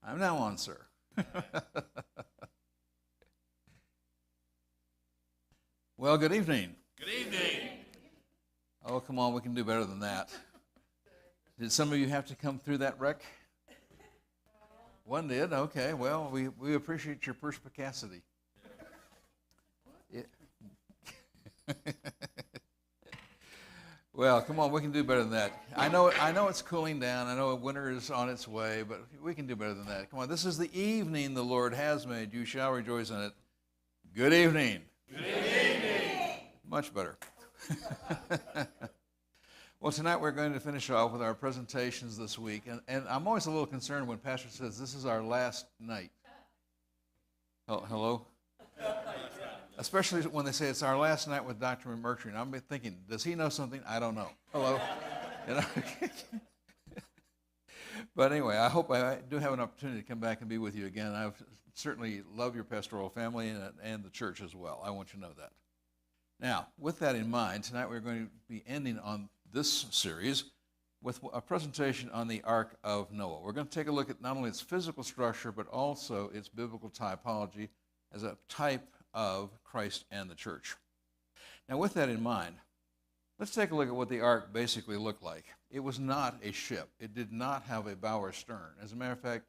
I'm now on, sir. Well, good evening. Good evening. Oh, come on, we can do better than that. Did some of you have to come through that wreck? One did? Okay, well, we appreciate your perspicacity. It- Well, come on, we can do better than that. I know it's cooling down. I know winter is on its way, but we can do better than that. Come on, this is the evening the Lord has made. You shall rejoice in it. Good evening. Good evening. Much better. Well, tonight we're going to finish off with our presentations this week, and I'm always a little concerned when Pastor says this is our last night. Oh, hello? Especially when they say it's our last night with Dr. Mercury, and I'm thinking, does he know something? I don't know. Hello? You know? But anyway, I hope I do have an opportunity to come back and be with you again. I certainly love your pastoral family and the church as well. I want you to know that. Now, with that in mind, tonight we're going to be ending on this series with a presentation on the Ark of Noah. We're going to take a look at not only its physical structure, but also its biblical typology as a type of Christ and the church. Now, with that in mind, let's take a look at what the ark basically looked like. It was not a ship. It did not have a bow or stern. As a matter of fact,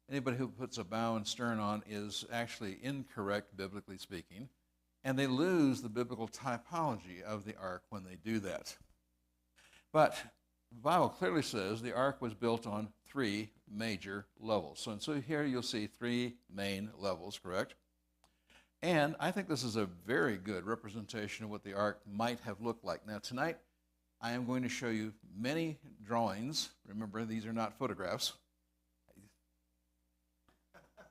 anybody who puts a bow and stern on is actually incorrect, biblically speaking, and they lose the biblical typology of the ark when they do that. But the Bible clearly says the ark was built on 3 major levels. So here you'll see 3 main levels, correct? And I think this is a very good representation of what the ark might have looked like. Now, tonight, I am going to show you many drawings. Remember, these are not photographs.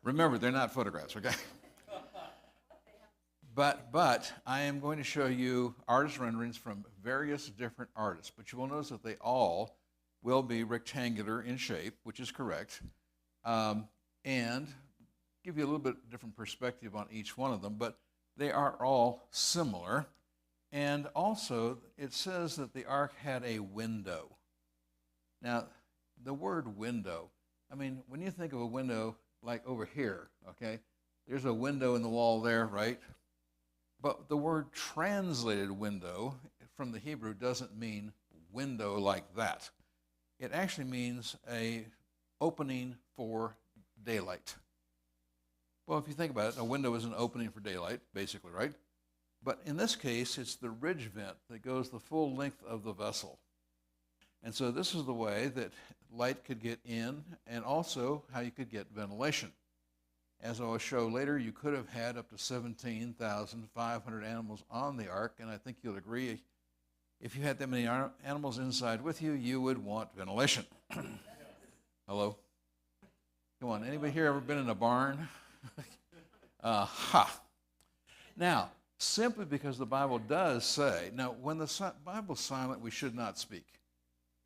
Remember, they're not photographs, okay? But I am going to show you artist renderings from various different artists. But you will notice that they all will be rectangular in shape, which is correct, and give you a little bit different perspective on each one of them, but they are all similar. And also, it says that the ark had a window. Now, the word window, I mean, when you think of a window like over here, okay, there's a window in the wall there, right? But the word translated window from the Hebrew doesn't mean window like that. It actually means a opening for daylight. Well, if you think about it, a window is an opening for daylight, basically, right? But in this case, it's the ridge vent that goes the full length of the vessel. And so this is the way that light could get in and also how you could get ventilation. As I will show later, you could have had up to 17,500 animals on the ark, and I think you'll agree if you had that many animals inside with you, you would want ventilation. Hello? Come on, anybody here ever been in a barn? Now, simply because the Bible does say, now when the Bible's silent, we should not speak.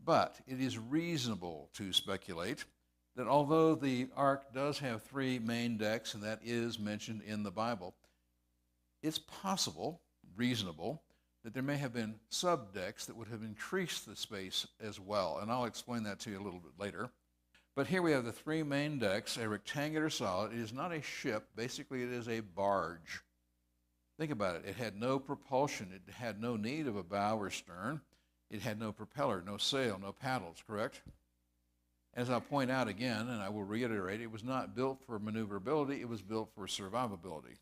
But it is reasonable to speculate that although the ark does have 3 main decks, and that is mentioned in the Bible, it's possible, reasonable, that there may have been subdecks that would have increased the space as well. And I'll explain that to you a little bit later. But here we have the 3 main decks, a rectangular solid. It is not a ship. Basically, it is a barge. Think about it. It had no propulsion. It had no need of a bow or stern. It had no propeller, no sail, no paddles, correct? As I'll point out again, and I will reiterate, it was not built for maneuverability. It was built for survivability.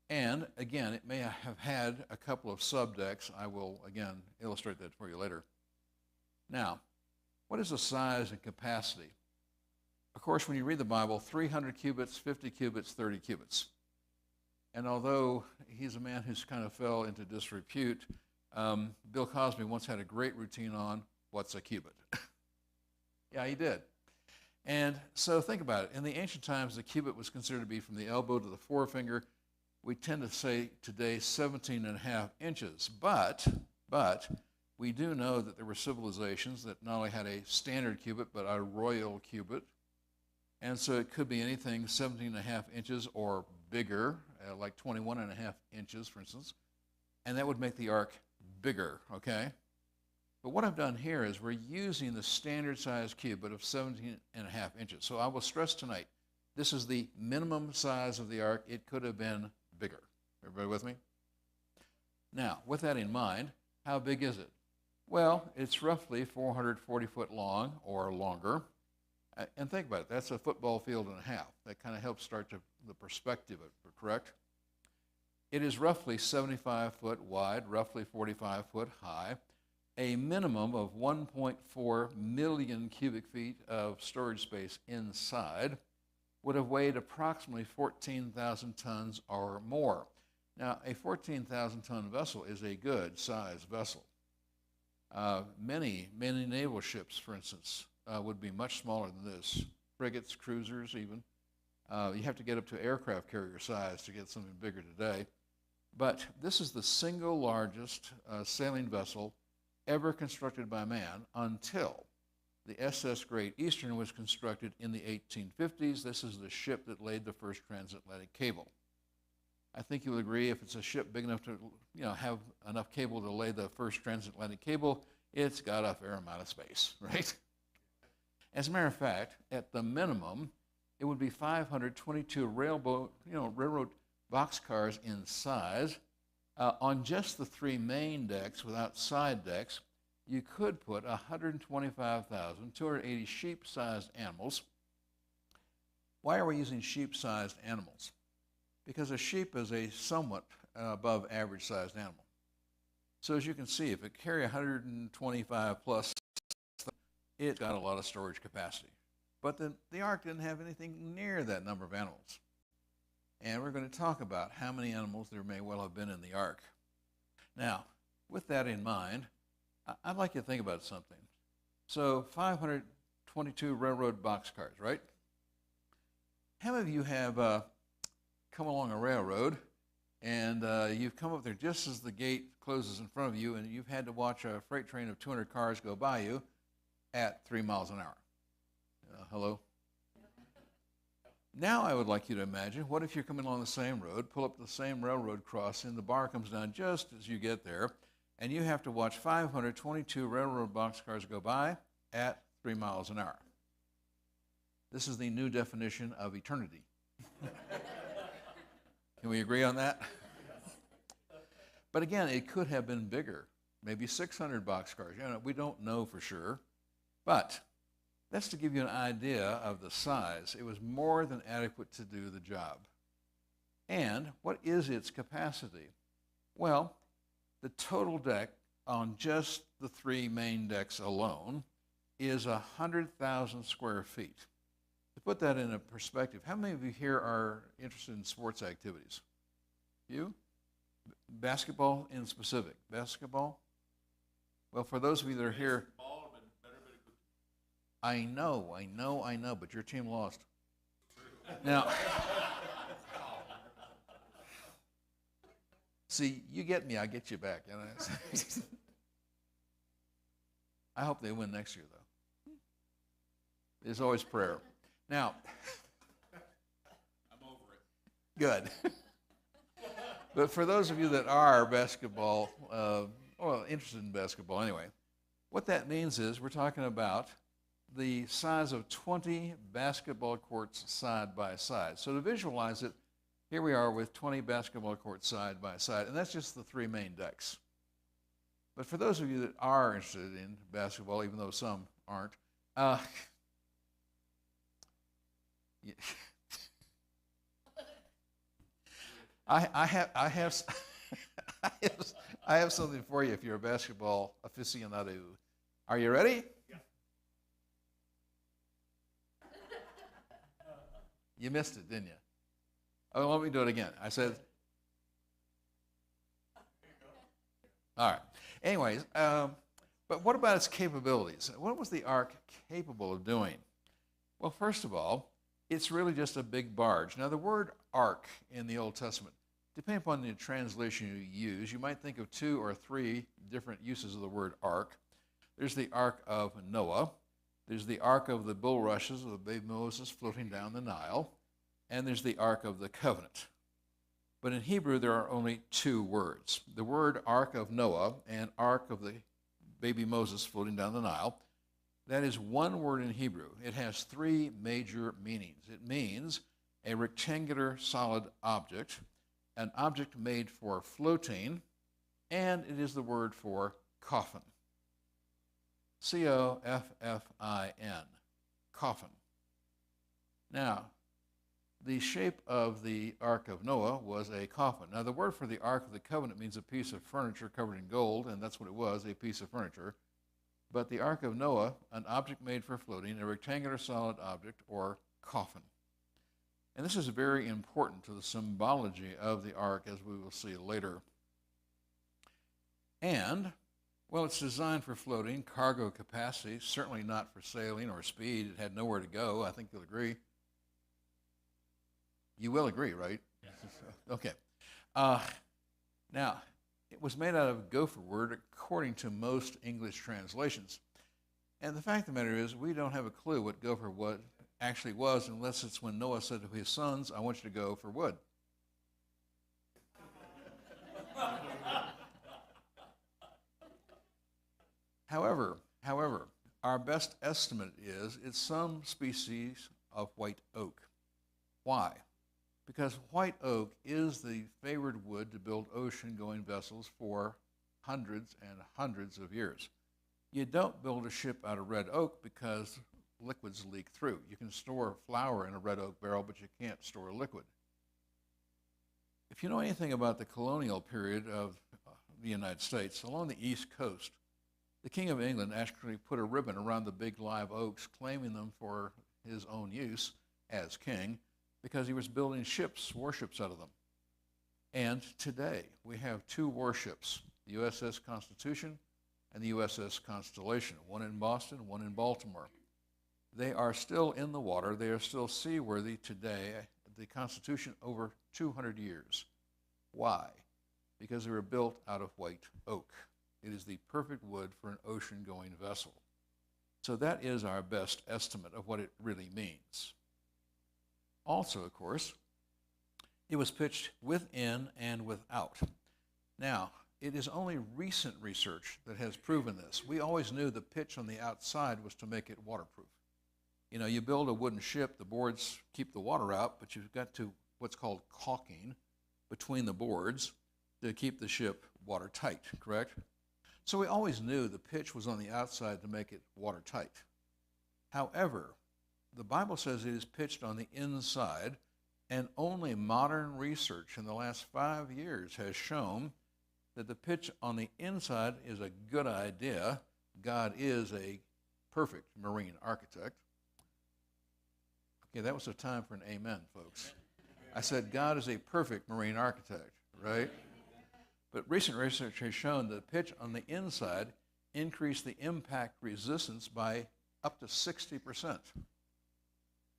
And, again, it may have had a couple of subdecks. I will, again, illustrate that for you later. Now, what is the size and capacity? Of course, when you read the Bible, 300 cubits, 50 cubits, 30 cubits. And although he's a man who's kind of fell into disrepute, Bill Cosby once had a great routine on what's a cubit. Yeah, he did. And so think about it. In the ancient times, the cubit was considered to be from the elbow to the forefinger. We tend to say today 17 and a half inches. But we do know that there were civilizations that not only had a standard cubit, but a royal cubit. And so it could be anything 17 and a half inches or bigger, like 21 and a half inches, for instance. And that would make the ark bigger, okay? But what I've done here is we're using the standard size cubit of 17.5 inches. So I will stress tonight, this is the minimum size of the ark. It could have been bigger. Everybody with me? Now, with that in mind, how big is it? Well, it's roughly 440 foot long or longer. And think about it, that's a football field and a half. That kind of helps start the perspective of it, correct? It is roughly 75 foot wide, roughly 45 foot high, a minimum of 1.4 million cubic feet of storage space inside, would have weighed approximately 14,000 tons or more. Now, a 14,000 ton vessel is a good sized vessel. Many naval ships, for instance, would be much smaller than this. Frigates, cruisers even. You have to get up to aircraft carrier size to get something bigger today. But this is the single largest sailing vessel ever constructed by man until the SS Great Eastern was constructed in the 1850s. This is the ship that laid the first transatlantic cable. I think you will agree if it's a ship big enough to have enough cable to lay the first transatlantic cable, it's got a fair amount of space, right? As a matter of fact, at the minimum, it would be 522 railroad boxcars in size. On just the three main decks, without side decks, you could put 125,280 sheep-sized animals. Why are we using sheep-sized animals? Because a sheep is a somewhat above average-sized animal. So as you can see, if it carry 125 plus, it's got a lot of storage capacity. But the ark didn't have anything near that number of animals. And we're going to talk about how many animals there may well have been in the ark. Now, with that in mind, I'd like you to think about something. So 522 railroad boxcars, right? How many of you have come along a railroad and you've come up there just as the gate closes in front of you and you've had to watch a freight train of 200 cars go by you at 3 miles an hour? Hello? Now I would like you to imagine, what if you're coming along the same road, pull up the same railroad crossing, the bar comes down just as you get there, and you have to watch 522 railroad boxcars go by at 3 miles an hour. This is the new definition of eternity. Can we agree on that? But again, it could have been bigger, maybe 600 boxcars. We don't know for sure, but that's to give you an idea of the size. It was more than adequate to do the job. And what is its capacity? Well, the total deck on just the three main decks alone is 100,000 square feet. To put that in a perspective, how many of you here are interested in sports activities? You? Basketball in specific. Basketball? Well, for those of you that are here, I know, but your team lost. Now, see, you get me, I get you back. I hope they win next year, though. There's always prayer. Now, I'm over it. good. But for those of you that are basketball, interested in basketball anyway, what that means is we're talking about the size of 20 basketball courts side by side. So to visualize it, here we are with 20 basketball courts side by side, and that's just the three main decks. But for those of you that are interested in basketball, even though some aren't, I have something for you if you're a basketball aficionado. Are you ready? Yeah. You missed it, didn't you? Oh, let me do it again. I said, all right. Anyways, but what about its capabilities? What was the ark capable of doing? Well, first of all, it's really just a big barge. Now, the word ark in the Old Testament, depending upon the translation you use, you might think of 2 or 3 different uses of the word ark. There's the ark of Noah. There's the ark of the bulrushes of the baby Moses floating down the Nile. And there's the ark of the covenant. But in Hebrew, there are only 2 words. The word ark of Noah and ark of the baby Moses floating down the Nile. That is one word in Hebrew. It has three major meanings. It means a rectangular solid object, an object made for floating, and it is the word for coffin. C-O-F-F-I-N, coffin. Now, the shape of the Ark of Noah was a coffin. Now, the word for the Ark of the Covenant means a piece of furniture covered in gold, and that's what it was, a piece of furniture. But the Ark of Noah, an object made for floating, a rectangular solid object, or coffin. And this is very important to the symbology of the Ark, as we will see later. And, well, it's designed for floating, cargo capacity, certainly not for sailing or speed. It had nowhere to go. I think you'll agree. You will agree, right? Yes. Okay. Now, it was made out of gopher wood, according to most English translations. And the fact of the matter is, we don't have a clue what gopher wood actually was, unless it's when Noah said to his sons, I want you to go for wood. However, our best estimate is it's some species of white oak. Why? Because white oak is the favored wood to build ocean-going vessels for hundreds and hundreds of years. You don't build a ship out of red oak because liquids leak through. You can store flour in a red oak barrel, but you can't store liquid. If you know anything about the colonial period of the United States, along the East Coast, the King of England actually put a ribbon around the big live oaks, claiming them for his own use as king, because he was building ships, warships out of them. And today, we have two warships, the USS Constitution and the USS Constellation, one in Boston, one in Baltimore. They are still in the water. They are still seaworthy today, the Constitution over 200 years. Why? Because they were built out of white oak. It is the perfect wood for an ocean-going vessel. So that is our best estimate of what it really means. Also, of course, it was pitched within and without. Now, it is only recent research that has proven this. We always knew the pitch on the outside was to make it waterproof. You know, you build a wooden ship, the boards keep the water out, but you've got to what's called caulking between the boards to keep the ship watertight, correct? So we always knew the pitch was on the outside to make it watertight. However, the Bible says it is pitched on the inside, and only modern research in the last 5 years has shown that the pitch on the inside is a good idea. God is a perfect marine architect. Okay, that was a time for an amen, folks. I said God is a perfect marine architect, right? But recent research has shown that the pitch on the inside increased the impact resistance by up to 60%.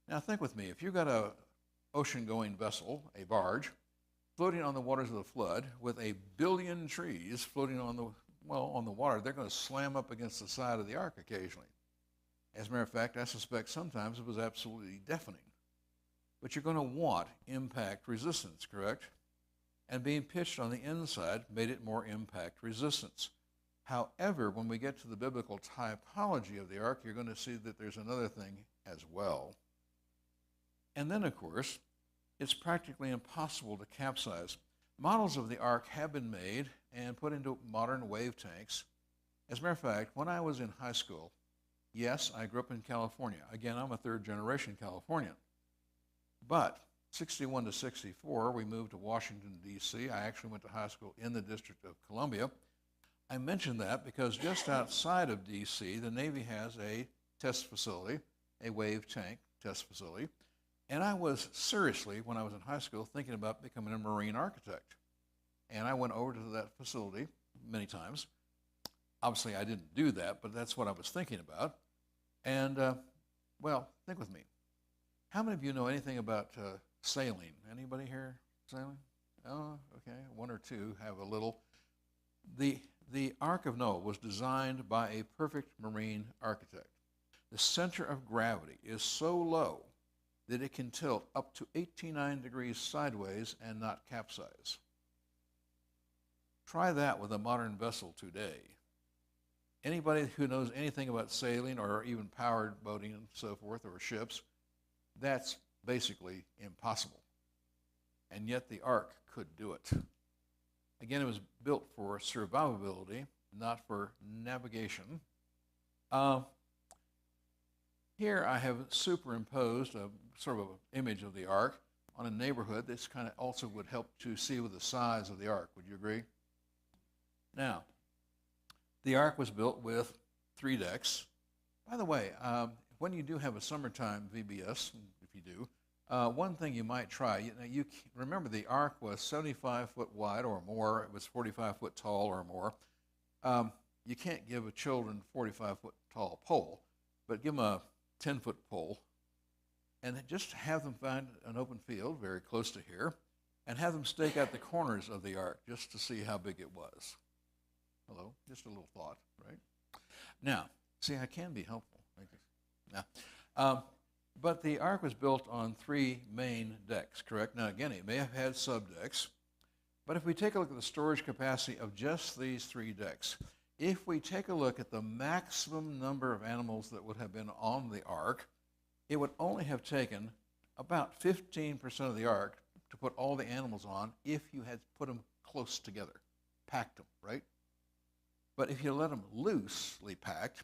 Now think with me, if you've got an ocean-going vessel, a barge, floating on the waters of the flood with a billion trees floating on the water, they're going to slam up against the side of the ark occasionally. As a matter of fact, I suspect sometimes it was absolutely deafening. But you're going to want impact resistance, correct? And being pitched on the inside made it more impact resistance. However, when we get to the biblical typology of the ark, you're going to see that there's another thing as well. And then, of course, it's practically impossible to capsize. Models of the ark have been made and put into modern wave tanks. As a matter of fact, when I was in high school, yes, I grew up in California. Again, I'm a third-generation Californian. But 61 to 64, we moved to Washington, D.C. I actually went to high school in the District of Columbia. I mention that because just outside of D.C., the Navy has a test facility, a wave tank test facility. And I was seriously, when I was in high school, thinking about becoming a marine architect. And I went over to that facility many times. Obviously, I didn't do that, but that's what I was thinking about. And, well, think with me. How many of you know anything about sailing? Anybody here sailing? Oh, okay, one or two have a little. The Ark of Noah was designed by a perfect marine architect. The center of gravity is so low that it can tilt up to 89 degrees sideways and not capsize. Try that with a modern vessel today. Anybody who knows anything about sailing or even powered boating and so forth, or ships, that's basically impossible. And yet the ark could do it. Again, it was built for survivability, not for navigation. Here I have superimposed a sort of an image of the ark on a neighborhood. This kind of also would help to see with the size of the ark. Would you agree? Now, the ark was built with 3 decks. By the way, when you do have a summertime VBS, if you do, one thing you might try, you remember the ark was 75 foot wide or more. It was 45 foot tall or more. You can't give a children 45 foot tall pole, but give them a 10-foot pole and just have them find an open field very close to here and have them stake out the corners of the ark just to see how big it was. Hello? Just a little thought, right? Now, see, I can be helpful. Now, but the ark was built on 3 main decks, correct? Now, again, it may have had subdecks, but if we take a look at the storage capacity of just these 3 decks, if we take a look at the maximum number of animals that would have been on the ark, it would only have taken about 15% of the ark to put all the animals on if you had put them close together, packed them, right? But if you let them loosely packed,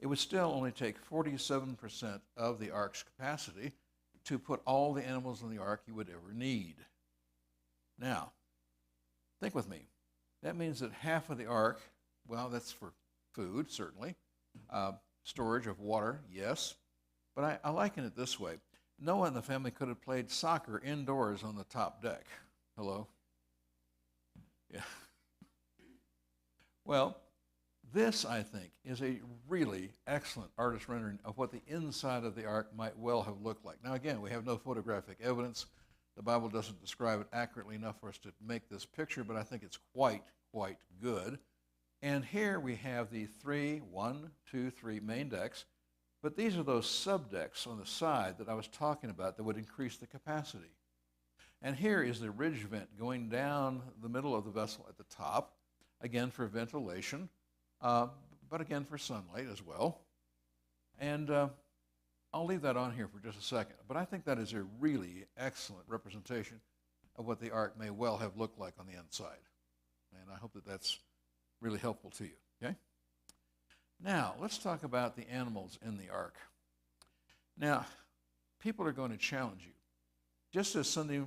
it would still only take 47% of the ark's capacity to put all the animals in the ark you would ever need. Now, think with me. That means that half of the ark, well, that's for food, certainly. Storage of water, yes. But I liken it this way. Noah and the family could have played soccer indoors on the top deck. Hello? Yeah. Well, this, I think, is a really excellent artist rendering of what the inside of the ark might well have looked like. Now, again, we have no photographic evidence. The Bible doesn't describe it accurately enough for us to make this picture, but I think it's quite good. And here we have the 3 main decks, but these are those subdecks on the side that I was talking about that would increase the capacity. And here is the ridge vent going down the middle of the vessel at the top, again for ventilation, but again for sunlight as well. And I'll leave that on here for just a second, but I think that is a really excellent representation of what the ark may well have looked like on the inside. And I hope that that's really helpful to you, okay? Now, let's talk about the animals in the ark. Now, people are going to challenge you. Just as Sunday,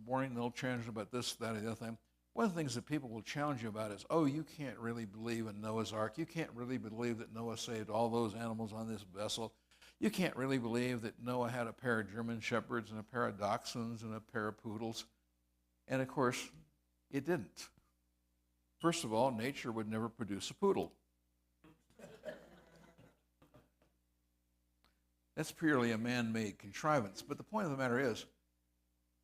morning, they'll challenge you about this, that, or the other thing. One of the things that people will challenge you about is, oh, you can't really believe in Noah's ark. You can't really believe that Noah saved all those animals on this vessel. You can't really believe that Noah had a pair of German shepherds and a pair of dachshunds and a pair of poodles. And, of course, it didn't. First of all, nature would never produce a poodle. That's purely a man-made contrivance. But the point of the matter is,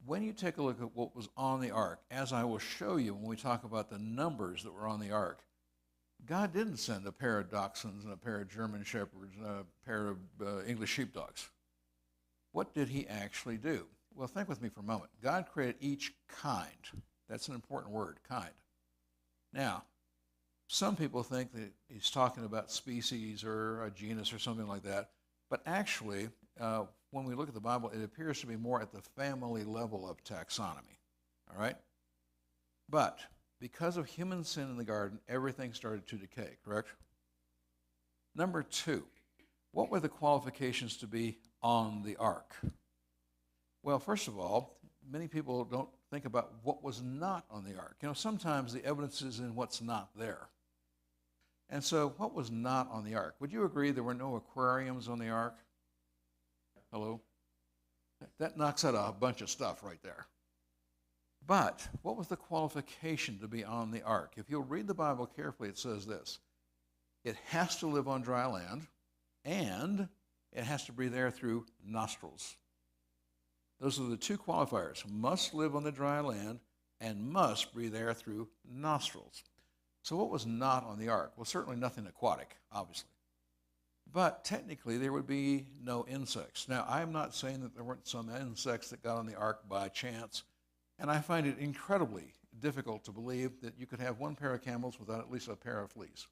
when you take a look at what was on the ark, as I will show you when we talk about the numbers that were on the ark, God didn't send a pair of dachshunds and a pair of German shepherds and a pair of English sheepdogs. What did he actually do? Well, think with me for a moment. God created each kind. That's an important word, kind. Now, some people think that he's talking about species or a genus or something like that, but actually, when we look at the Bible, it appears to be more at the family level of taxonomy, all right? But because of human sin in the garden, everything started to decay, correct? Number 2, what were the qualifications to be on the ark? Well, first of all, many people don't think about what was not on the ark. You know, sometimes the evidence is in what's not there. And so what was not on the ark? Would you agree there were no aquariums on the ark? Hello? That knocks out a bunch of stuff right there. But what was the qualification to be on the ark? If you'll read the Bible carefully, it says this. It has to live on dry land, and it has to breathe air through nostrils. Those are the 2 qualifiers. Must live on the dry land and must breathe air through nostrils. So what was not on the ark? Well, certainly nothing aquatic, obviously. But technically, there would be no insects. Now, I'm not saying that there weren't some insects that got on the ark by chance, and I find it incredibly difficult to believe that you could have one pair of camels without at least a pair of fleas.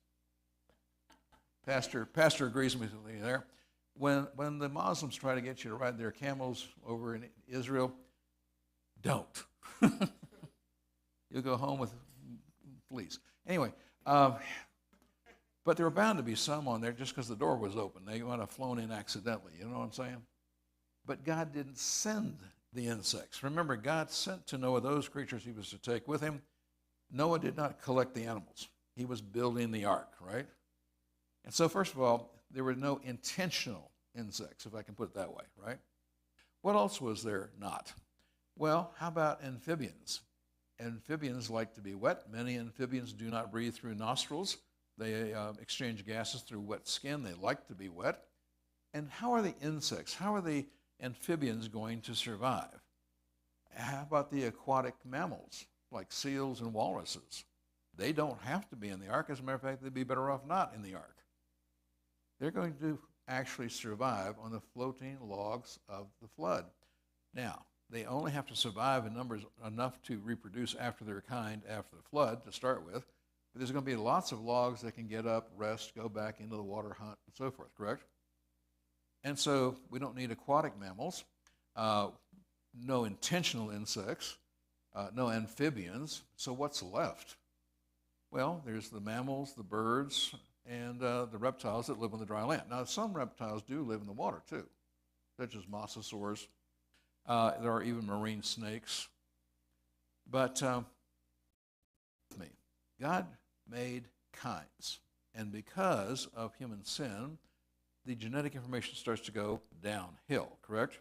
Pastor agrees with me there. When the Muslims try to get you to ride their camels over in Israel, don't. You'll go home with fleas. Anyway, but there were bound to be some on there just because the door was open. They might have flown in accidentally. You know what I'm saying? But God didn't send the insects. Remember, God sent to Noah those creatures he was to take with him. Noah did not collect the animals. He was building the ark, right? And so, first of all, there were no intentional insects, if I can put it that way, right? What else was there not? Well, how about amphibians? Amphibians like to be wet. Many amphibians do not breathe through nostrils. They exchange gases through wet skin. They like to be wet. And how are the insects, how are the amphibians going to survive? How about the aquatic mammals, like seals and walruses? They don't have to be in the ark. As a matter of fact, they'd be better off not in the ark. They're going to actually survive on the floating logs of the flood. Now, they only have to survive in numbers enough to reproduce after their kind after the flood to start with. But there's going to be lots of logs that can get up, rest, go back into the water, hunt, and so forth, correct? And so we don't need aquatic mammals, no intentional insects, no amphibians. So what's left? Well, there's the mammals, the birds, and the reptiles that live on the dry land. Now, some reptiles do live in the water, too, such as mosasaurs. There are even marine snakes. But God made kinds. And because of human sin, the genetic information starts to go downhill, correct?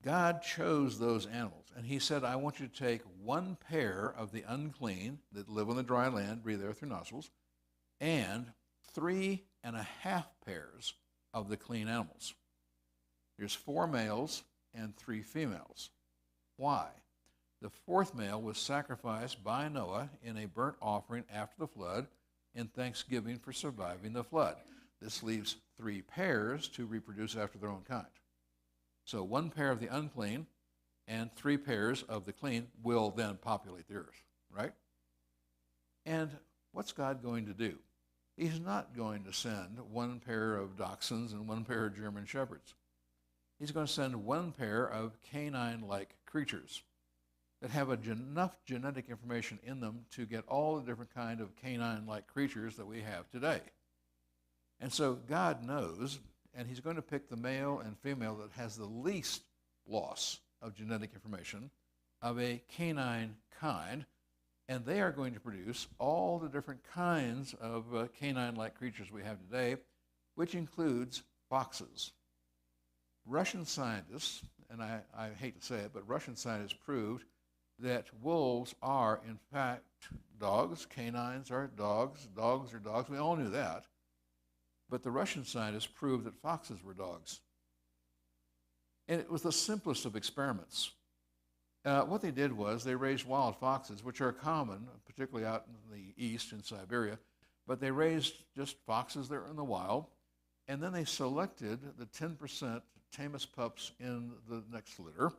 God chose those animals, and he said, I want you to take one pair of the unclean that live on the dry land, breathe air through nostrils, and 3.5 pairs of the clean animals. There's 4 males and 3 females. Why? The 4th male was sacrificed by Noah in a burnt offering after the flood in thanksgiving for surviving the flood. This leaves 3 pairs to reproduce after their own kind. So 1 pair of the unclean and 3 pairs of the clean will then populate the earth, right? And what's God going to do? He's not going to send 1 pair of dachshunds and 1 pair of German shepherds. He's going to send 1 pair of canine-like creatures that have enough genetic information in them to get all the different kind of canine-like creatures that we have today. And so God knows, and he's going to pick the male and female that has the least loss of genetic information of a canine kind, and they are going to produce all the different kinds of canine-like creatures we have today, which includes foxes. Russian scientists, and I hate to say it, but Russian scientists proved that wolves are, in fact, dogs. Canines are dogs. Dogs are dogs. We all knew that. But the Russian scientists proved that foxes were dogs. And it was the simplest of experiments. What they did was they raised wild foxes, which are common, particularly out in the east in Siberia, but they raised just foxes that are in the wild, and then they selected the 10% tamest pups in the next litter.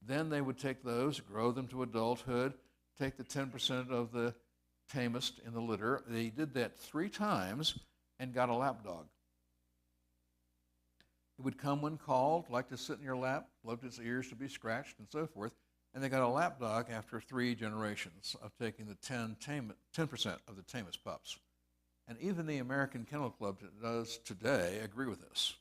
Then they would take those, grow them to adulthood, take the 10% of the tamest in the litter. They did that 3 times and got a lap dog. It would come when called, like to sit in your lap, loved its ears to be scratched, and so forth. And they got a lap dog after 3 generations of taking the 10% of the tamest pups. And even the American Kennel Club that does today agree with this.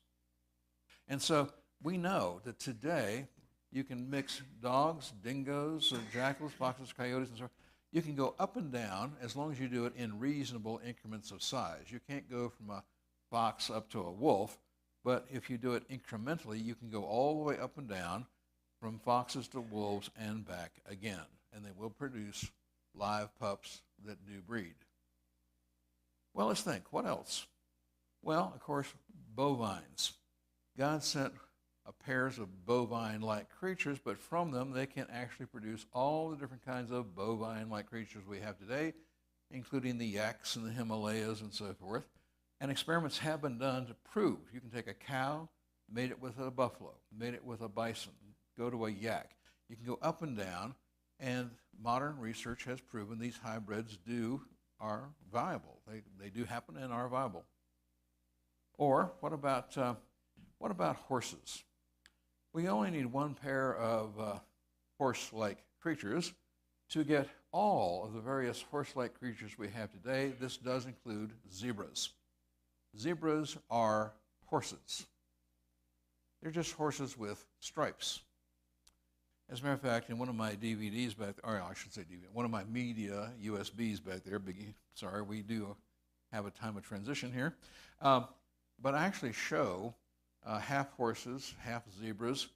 And so we know that today you can mix dogs, dingoes, jackals, foxes, coyotes, and so on. You can go up and down as long as you do it in reasonable increments of size. You can't go from a fox up to a wolf, but if you do it incrementally, you can go all the way up and down from foxes to wolves and back again. And they will produce live pups that do breed. Well, let's think. What else? Well, of course, bovines. God sent pairs of bovine-like creatures, but from them they can actually produce all the different kinds of bovine-like creatures we have today, including the yaks and the Himalayas and so forth. And experiments have been done to prove you can take a cow, mate it with a buffalo, mate it with a bison, go to a yak. You can go up and down, and modern research has proven these hybrids do are viable. They do happen and are viable. Or what about horses? We only need one pair of horse-like creatures to get all of the various horse-like creatures we have today. This does include zebras. Zebras are horses. They're just horses with stripes. As a matter of fact, in one of my DVDs back, or I should say DVD, one of my media USBs back there, sorry, we do have a time of transition here, but I actually show half horses, half zebras.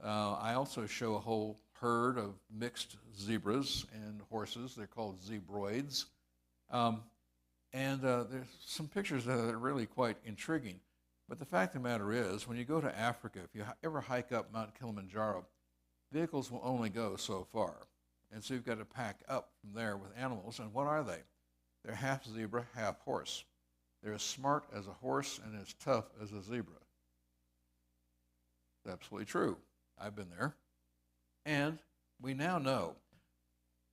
I also show a whole herd of mixed zebras and horses. They're called zebroids. And there's some pictures that are really quite intriguing. But the fact of the matter is, when you go to Africa, if you ever hike up Mount Kilimanjaro, vehicles will only go so far. And so you've got to pack up from there with animals. And what are they? They're half zebra, half horse. They're as smart as a horse and as tough as a zebra. It's absolutely true. I've been there. And we now know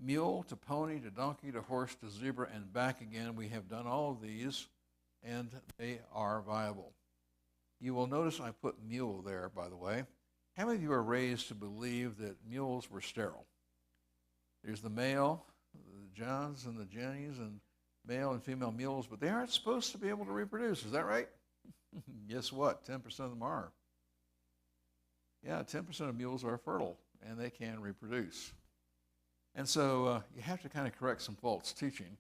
mule to pony to donkey to horse to zebra and back again. We have done all of these, and they are viable. You will notice I put mule there, by the way. How many of you are raised to believe that mules were sterile? There's the male, the Johns and the Jennies, and male and female mules, but they aren't supposed to be able to reproduce. Is that right? Guess what? 10% of them are. Yeah, 10% of mules are fertile, and they can reproduce. And so you have to kind of correct some false teaching.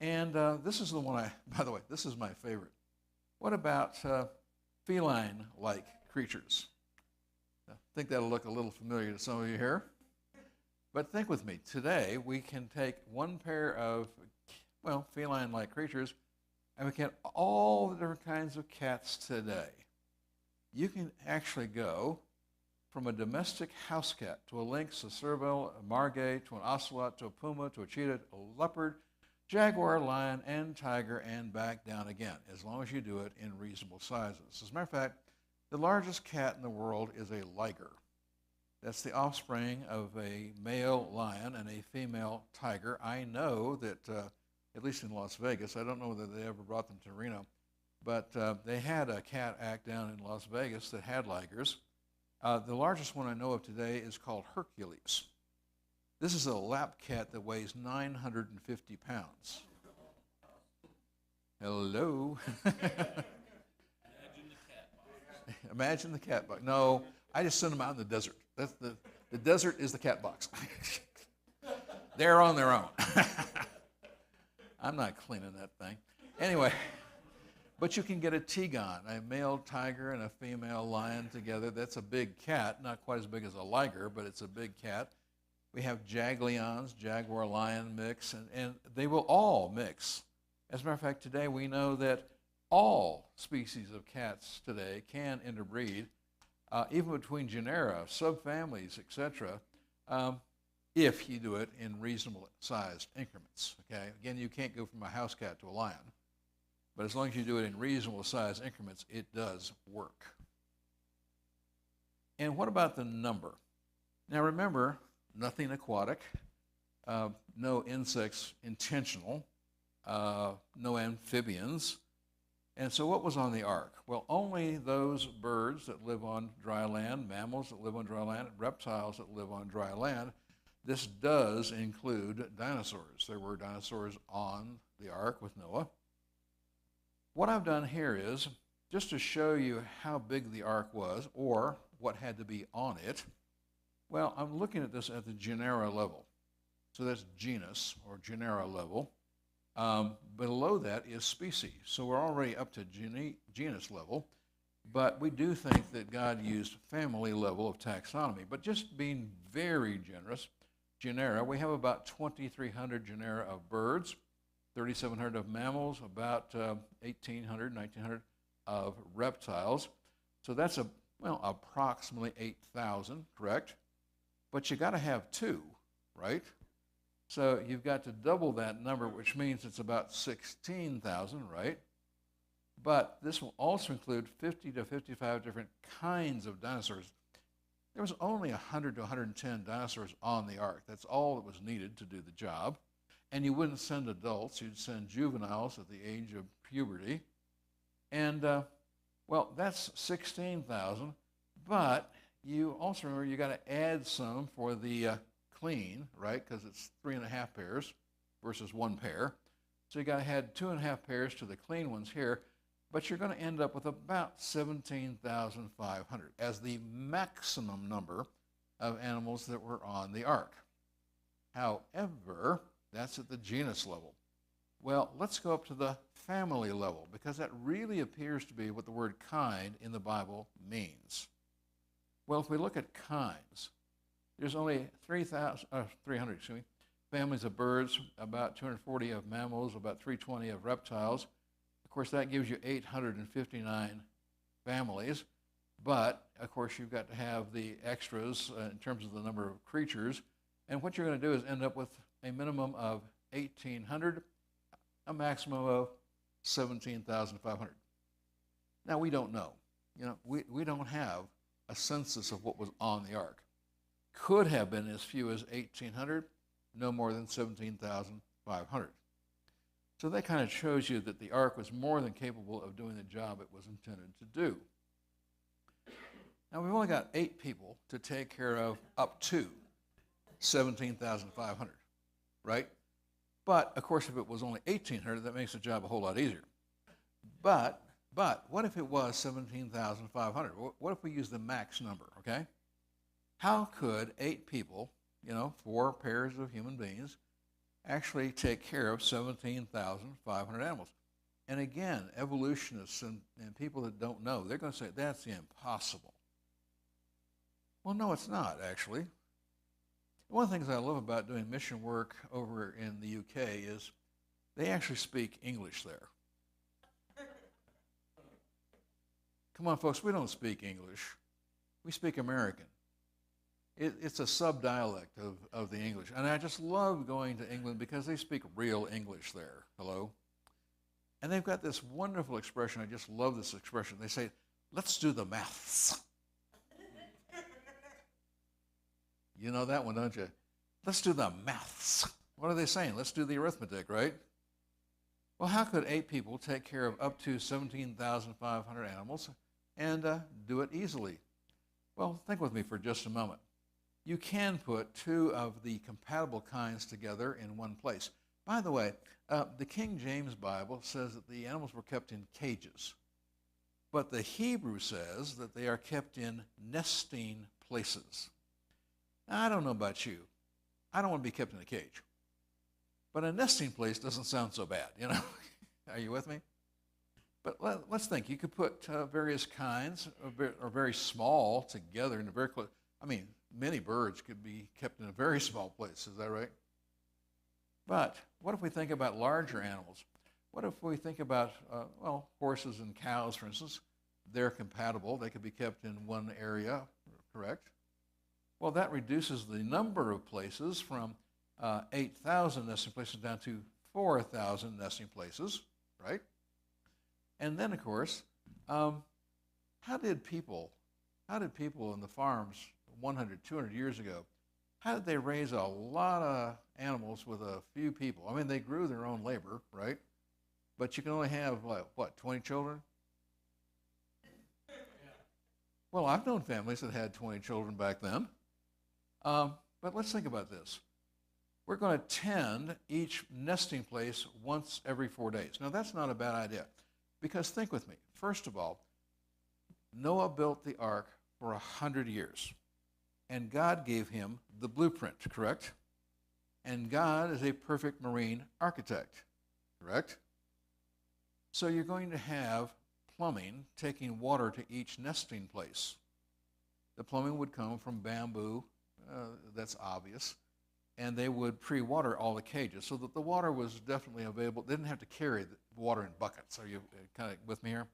And this is the one by the way, this is my favorite. What about feline-like creatures? I think that'll look a little familiar to some of you here. But think with me. Today, we can take one pair of, feline-like creatures, and we can get all the different kinds of cats today. You can actually go from a domestic house cat to a lynx, a serval, a margay, to an ocelot, to a puma, to a cheetah, a leopard, jaguar, lion, and tiger, and back down again, as long as you do it in reasonable sizes. As a matter of fact, the largest cat in the world is a liger. That's the offspring of a male lion and a female tiger. I know that, at least in Las Vegas, I don't know whether they ever brought them to Reno, but they had a cat act down in Las Vegas that had ligers. The largest one I know of today is called Hercules. This is a lap cat that weighs 950 pounds. Hello. Imagine the cat box. No, I just send them out in the desert. That's the desert is the cat box. They're on their own. I'm not cleaning that thing. Anyway, but you can get a tigon, a male tiger and a female lion together. That's a big cat, not quite as big as a liger, but it's a big cat. We have jaglions, jaguar-lion mix, and they will all mix. As a matter of fact, today we know that all species of cats today can interbreed, even between genera, subfamilies, etc., if you do it in reasonable sized increments. Okay? Again, you can't go from a house cat to a lion, but as long as you do it in reasonable sized increments, it does work. And what about the number? Now remember, nothing aquatic, no insects intentional, no amphibians. And so what was on the ark? Well, only those birds that live on dry land, mammals that live on dry land, reptiles that live on dry land. This does include dinosaurs. There were dinosaurs on the ark with Noah. What I've done here is, just to show you how big the ark was, or what had to be on it, well, I'm looking at this at the genera level. So that's genus or genera level. Below that is species. So we're already up to genus level, but we do think that God used family level of taxonomy. But just being very generous, genera, we have about 2,300 genera of birds, 3,700 of mammals, about 1,800, 1,900 of reptiles. So that's approximately 8,000, correct? But you got to have two, right? So you've got to double that number, which means it's about 16,000, right? But this will also include 50 to 55 different kinds of dinosaurs. There was only 100 to 110 dinosaurs on the ark. That's all that was needed to do the job. And you wouldn't send adults, you'd send juveniles at the age of puberty. And, well, that's 16,000. But you also remember you got to add some for the clean, right? Because it's 3.5 pairs versus 1 pair. So you got to add 2.5 pairs to the clean ones here. But you're going to end up with about 17,500 as the maximum number of animals that were on the ark. However, that's at the genus level. Well, let's go up to the family level, because that really appears to be what the word kind in the Bible means. Well, if we look at kinds, there's only 300 families of birds, about 240 of mammals, about 320 of reptiles. Of course, that gives you 859 families. But, of course, you've got to have the extras in terms of the number of creatures. And what you're going to do is end up with a minimum of 1,800, a maximum of 17,500. Now, we don't know. We don't have a census of what was on the ark. Could have been as few as 1,800, no more than 17,500. So that kind of shows you that the ark was more than capable of doing the job it was intended to do. Now, we've only got 8 people to take care of up to 17,500, right? But, of course, if it was only 1,800, that makes the job a whole lot easier. But what if it was 17,500? What if we use the max number, okay? How could 8 people, 4 pairs of human beings, actually take care of 17,500 animals? And again, evolutionists and people that don't know, they're going to say, that's impossible. Well, no, it's not, actually. One of the things I love about doing mission work over in the UK is they actually speak English there. Come on, folks, we don't speak English. We speak American. It's a sub-dialect of the English. And I just love going to England because they speak real English there. Hello? And they've got this wonderful expression. I just love this expression. They say, let's do the maths. You know that one, don't you? Let's do the maths. What are they saying? Let's do the arithmetic, right? Well, how could 8 people take care of up to 17,500 animals and do it easily? Well, think with me for just a moment. You can put 2 of the compatible kinds together in one place. By the way, the King James Bible says that the animals were kept in cages. But the Hebrew says that they are kept in nesting places. Now, I don't know about you. I don't want to be kept in a cage. But a nesting place doesn't sound so bad, Are you with me? But let's think. You could put various kinds, or very small, together in a very close. Many birds could be kept in a very small place. Is that right? But what if we think about larger animals? What if we think about, horses and cows, for instance? They're compatible. They could be kept in one area, correct? Well, that reduces the number of places from 8,000 nesting places down to 4,000 nesting places, right? And then, of course, how did people in the farms 100, 200 years ago, how did they raise a lot of animals with a few people? They grew their own labor, right? But you can only have, 20 children? Well, I've known families that had 20 children back then. But let's think about this. We're going to tend each nesting place once every 4 days. Now, that's not a bad idea, because think with me. First of all, Noah built the ark for 100 years, and God gave him the blueprint, correct? And God is a perfect marine architect, correct? So you're going to have plumbing taking water to each nesting place. The plumbing would come from bamboo, that's obvious, and they would pre-water all the cages so that the water was definitely available. They didn't have to carry the water in buckets. Are you kind of with me here?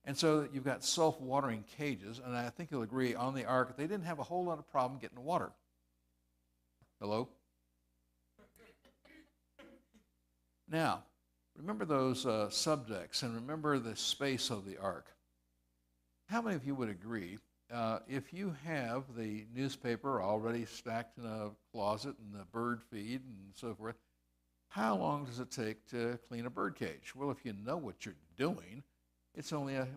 And so you've got self-watering cages, and I think you'll agree on the ark, they didn't have a whole lot of problem getting the water. Hello? Now, remember those subdecks, and remember the space of the ark. How many of you would agree if you have the newspaper already stacked in a closet and the bird feed and so forth, How long does it take to clean a bird cage? Well, if you know what you're doing, it's only a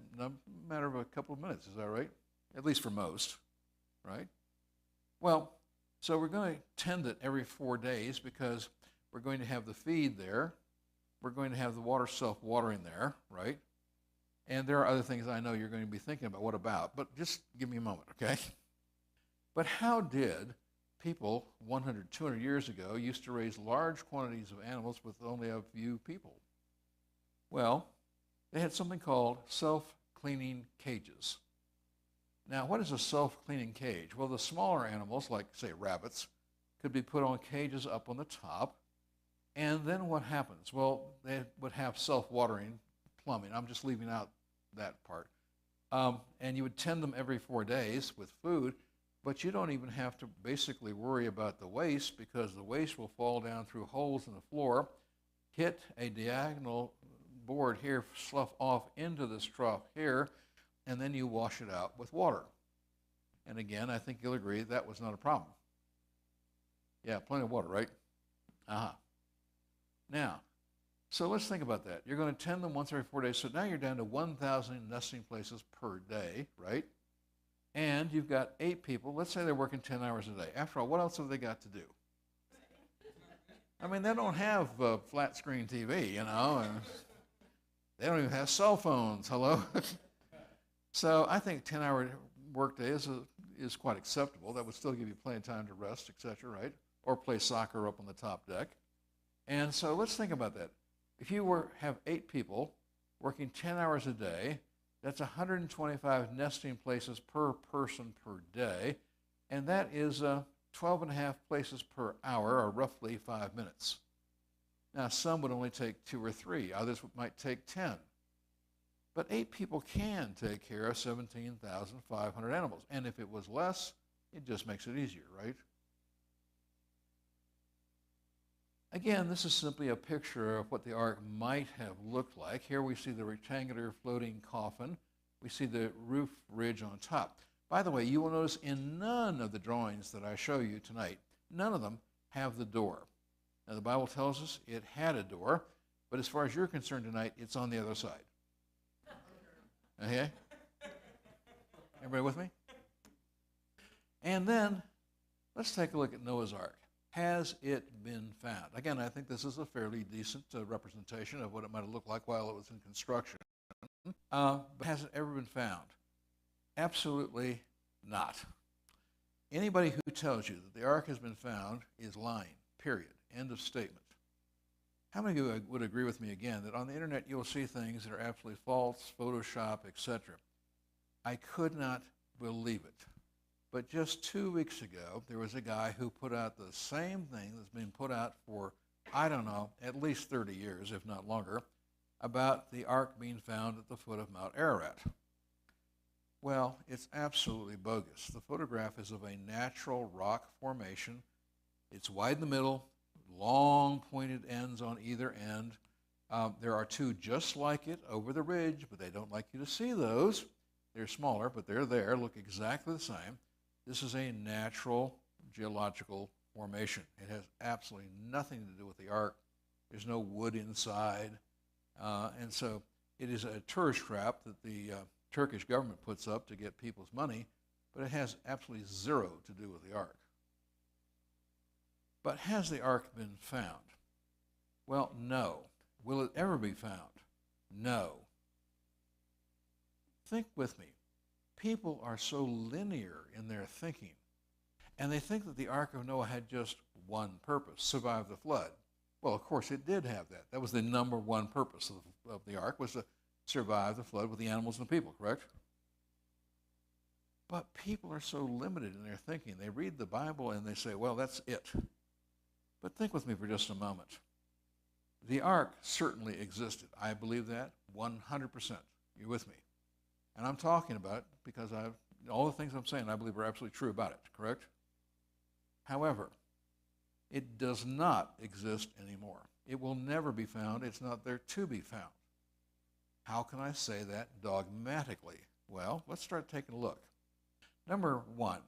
matter of a couple of minutes. Is that right? At least for most, right? Well, so we're going to tend it every 4 days because we're going to have the feed there. We're going to have the water self-watering there, right? And there are other things I know you're going to be thinking about. What about? But just give me a moment, okay? But how did people 100, 200 years ago used to raise large quantities of animals with only a few people? Well, they had something called self-cleaning cages. Now, what is a self-cleaning cage? Well, the smaller animals, like, say, rabbits, could be put on cages up on the top. And then what happens? Well, they would have self-watering plumbing. I'm just leaving out that part. And you would tend them every 4 days with food, but you don't even have to basically worry about the waste because the waste will fall down through holes in the floor, hit a diagonal board here, slough off into this trough here, and then you wash it out with water. And again, I think you'll agree that was not a problem. Yeah, plenty of water, right? Uh-huh. Now, so let's think about that. You're going to tend them once every 4 days, so now you're down to 1,000 nesting places per day, right? And you've got 8 people. Let's say they're working 10 hours a day. After all, what else have they got to do? I mean, they don't have flat screen TV, you know, and they don't even have cell phones, hello? So I think 10-hour workday is quite acceptable. That would still give you plenty of time to rest, etc., right? Or play soccer up on the top deck. And so let's think about that. If you have 8 people working 10 hours a day, that's 125 nesting places per person per day, and that is 12 and a half places per hour, or roughly 5 minutes. Now, some would only take 2 or 3. Others might take 10. But 8 people can take care of 17,500 animals. And if it was less, it just makes it easier, right? Again, this is simply a picture of what the ark might have looked like. Here we see the rectangular floating coffin. We see the roof ridge on top. By the way, you will notice in none of the drawings that I show you tonight, none of them have the door. Now, the Bible tells us it had a door, but as far as you're concerned tonight, it's on the other side. Okay? Everybody with me? And then, let's take a look at Noah's Ark. Has it been found? Again, I think this is a fairly decent representation of what it might have looked like while it was in construction. But has it ever been found? Absolutely not. Anybody who tells you that the ark has been found is lying, period. End of statement. How many of you would agree with me again that on the internet you'll see things that are absolutely false, Photoshop, etc.? I could not believe it. But just 2 weeks ago, there was a guy who put out the same thing that's been put out for, I don't know, at least 30 years, if not longer, about the ark being found at the foot of Mount Ararat. Well, it's absolutely bogus. The photograph is of a natural rock formation. It's wide in the middle, long pointed ends on either end. There are 2 just like it over the ridge, but they don't like you to see those. They're smaller, but they're there, look exactly the same. This is a natural geological formation. It has absolutely nothing to do with the ark. There's no wood inside. And so it is a tourist trap that the Turkish government puts up to get people's money, but it has absolutely zero to do with the ark. But has the ark been found? Well, no. Will it ever be found? No. Think with me. People are so linear in their thinking, and they think that the Ark of Noah had just one purpose, survive the flood. Well, of course, it did have that. That was the number one purpose of the Ark, was to survive the flood with the animals and the people, correct? But people are so limited in their thinking. They read the Bible and they say, well, that's it. But think with me for just a moment. The Ark certainly existed. I believe that 100%. You're with me. And I'm talking about it because all the things I'm saying I believe are absolutely true about it, correct? However, it does not exist anymore. It will never be found. It's not there to be found. How can I say that dogmatically? Well, let's start taking a look. Number 1,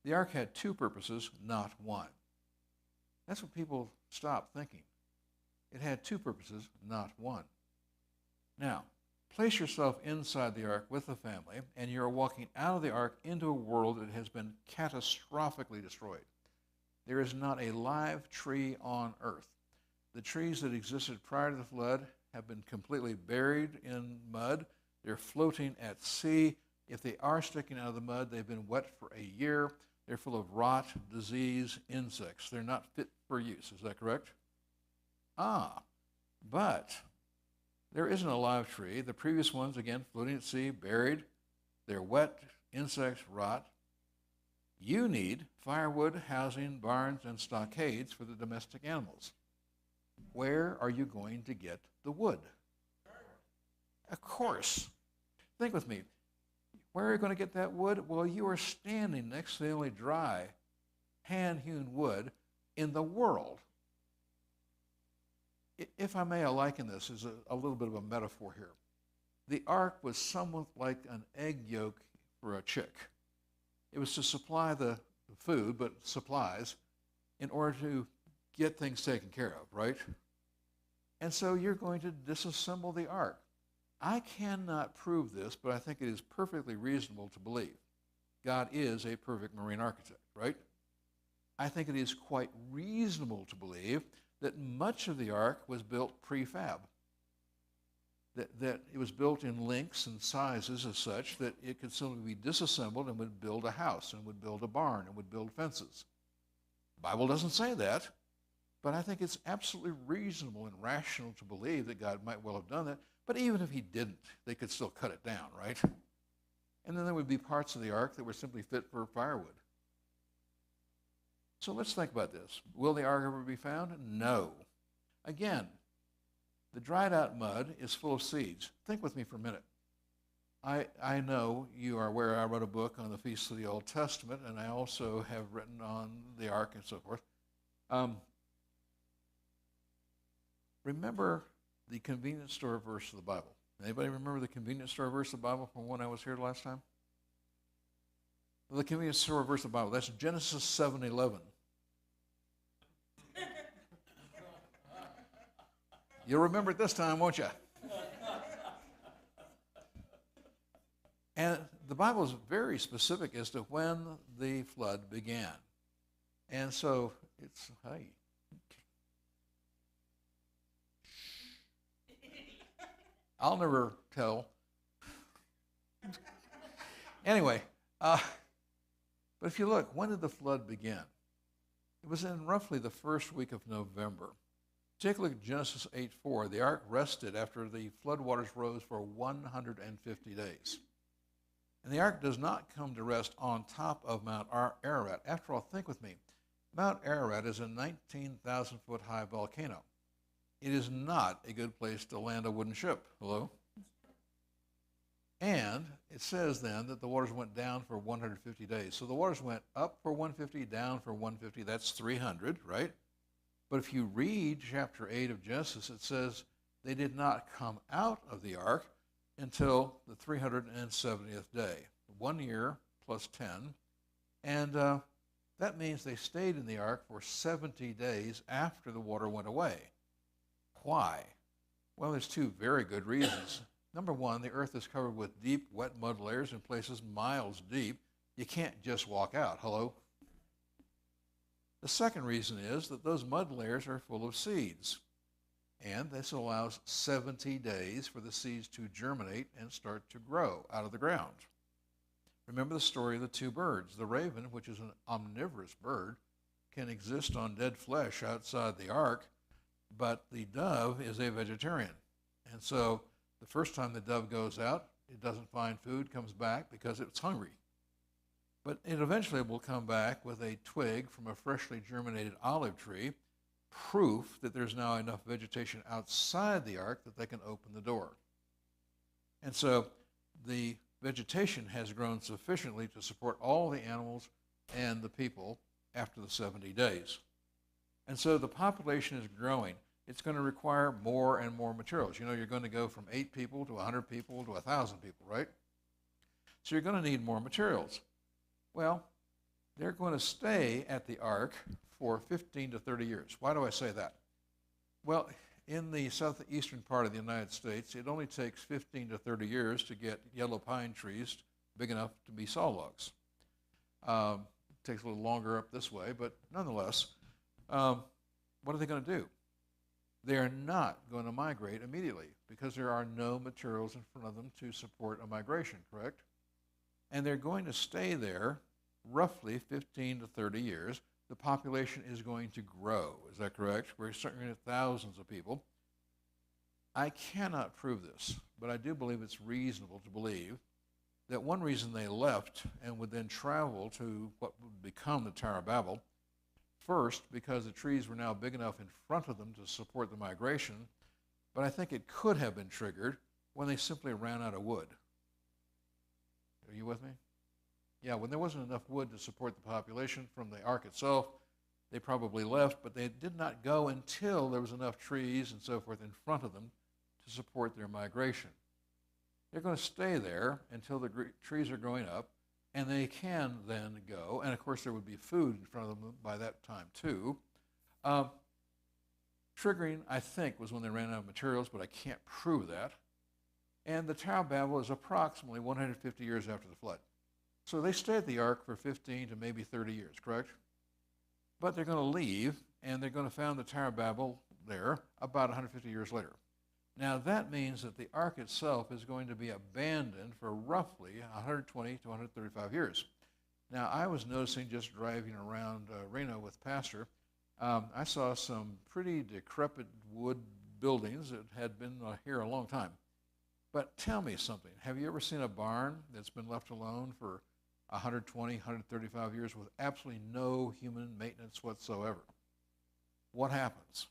the ark had 2 purposes, not 1. That's what people stop thinking. It had two purposes, not one. Now, place yourself inside the ark with the family, and you're walking out of the ark into a world that has been catastrophically destroyed. There is not a live tree on earth. The trees that existed prior to the flood have been completely buried in mud. They're floating at sea. If they are sticking out of the mud, they've been wet for a year. They're full of rot, disease, insects. They're not fit for use. Is that correct? But there isn't a live tree. The previous ones, again, floating at sea, buried. They're wet, insects, rot. You need firewood, housing, barns, and stockades for the domestic animals. Where are you going to get the wood? Of course. Think with me. Where are you going to get that wood? Well, you are standing next to the only dry, hand-hewn wood in the world. If I may, I liken this as a little bit of a metaphor here. The ark was somewhat like an egg yolk for a chick. It was to supply the food, but supplies, in order to get things taken care of, right? And so you're going to disassemble the ark. I cannot prove this, but I think it is perfectly reasonable to believe God is a perfect marine architect, right? I think it is quite reasonable to believe that much of the ark was built prefab, that it was built in lengths and sizes as such that it could simply be disassembled and would build a house and would build a barn and would build fences. The Bible doesn't say that, but I think it's absolutely reasonable and rational to believe that God might well have done that. But even if he didn't, they could still cut it down, right? And then there would be parts of the ark that were simply fit for firewood. So let's think about this. Will the ark ever be found? No. Again, the dried out mud is full of seeds. Think with me for a minute. I know you are aware I wrote a book on the feasts of the Old Testament, and I also have written on the ark and so forth. Remember the convenience store verse of the Bible. Anybody remember the convenience store verse of the Bible from when I was here last time? The convenience store verse of the Bible, that's Genesis 7:11. You'll remember it this time, won't you? And the Bible is very specific as to when the flood began. And so it's, hey. I'll never tell. Anyway, but if you look, when did the flood begin? It was in roughly the first week of November. Take a look at Genesis 8:4. The ark rested after the floodwaters rose for 150 days. And the ark does not come to rest on top of Mount Ararat. After all, think with me. Mount Ararat is a 19,000-foot high volcano. It is not a good place to land a wooden ship. Hello? And it says then that the waters went down for 150 days. So the waters went up for 150, down for 150. That's 300, right? But if you read chapter 8 of Genesis, it says they did not come out of the ark until the 370th day. 1 year plus 10. And that means they stayed in the ark for 70 days after the water went away. Why? Well, there's two very good reasons. Number one, the earth is covered with deep, wet mud layers in places miles deep. You can't just walk out. Hello? The second reason is that those mud layers are full of seeds. And this allows 70 days for the seeds to germinate and start to grow out of the ground. Remember the story of the two birds. The raven, which is an omnivorous bird, can exist on dead flesh outside the ark, but the dove is a vegetarian. And so the first time the dove goes out, it doesn't find food, comes back because it's hungry. But it eventually will come back with a twig from a freshly germinated olive tree, proof that there's now enough vegetation outside the ark that they can open the door. And so the vegetation has grown sufficiently to support all the animals and the people after the 70 days. And so the population is growing. It's going to require more and more materials. You know, you're going to go from 8 people to 100 people to 1,000 people, right? So you're going to need more materials. Well, they're going to stay at the ark for 15 to 30 years. Why do I say that? Well, in the southeastern part of the United States, it only takes 15 to 30 years to get yellow pine trees big enough to be saw logs. It takes a little longer up this way, but nonetheless, what are they going to do? They are not going to migrate immediately because there are no materials in front of them to support a migration, correct? And they're going to stay there roughly 15 to 30 years. The population is going to grow. Is that correct? We're starting at thousands of people. I cannot prove this, but I do believe it's reasonable to believe that one reason they left and would then travel to what would become the Tower of Babel, first, because the trees were now big enough in front of them to support the migration, but I think it could have been triggered when they simply ran out of wood. Are you with me? Yeah, when there wasn't enough wood to support the population from the ark itself, they probably left, but they did not go until there was enough trees and so forth in front of them to support their migration. They're going to stay there until the trees are growing up, and they can then go, and of course there would be food in front of them by that time too. Triggering, I think, was when they ran out of materials, but I can't prove that. And the Tower of Babel is approximately 150 years after the flood. So they stay at the ark for 15 to maybe 30 years, correct? But they're going to leave, and they're going to found the Tower of Babel there about 150 years later. Now that means that the ark itself is going to be abandoned for roughly 120 to 135 years. Now I was noticing just driving around Reno with Pastor, I saw some pretty decrepit wood buildings that had been here a long time. But tell me something, have you ever seen a barn that's been left alone for 120, 135 years with absolutely no human maintenance whatsoever? What happens?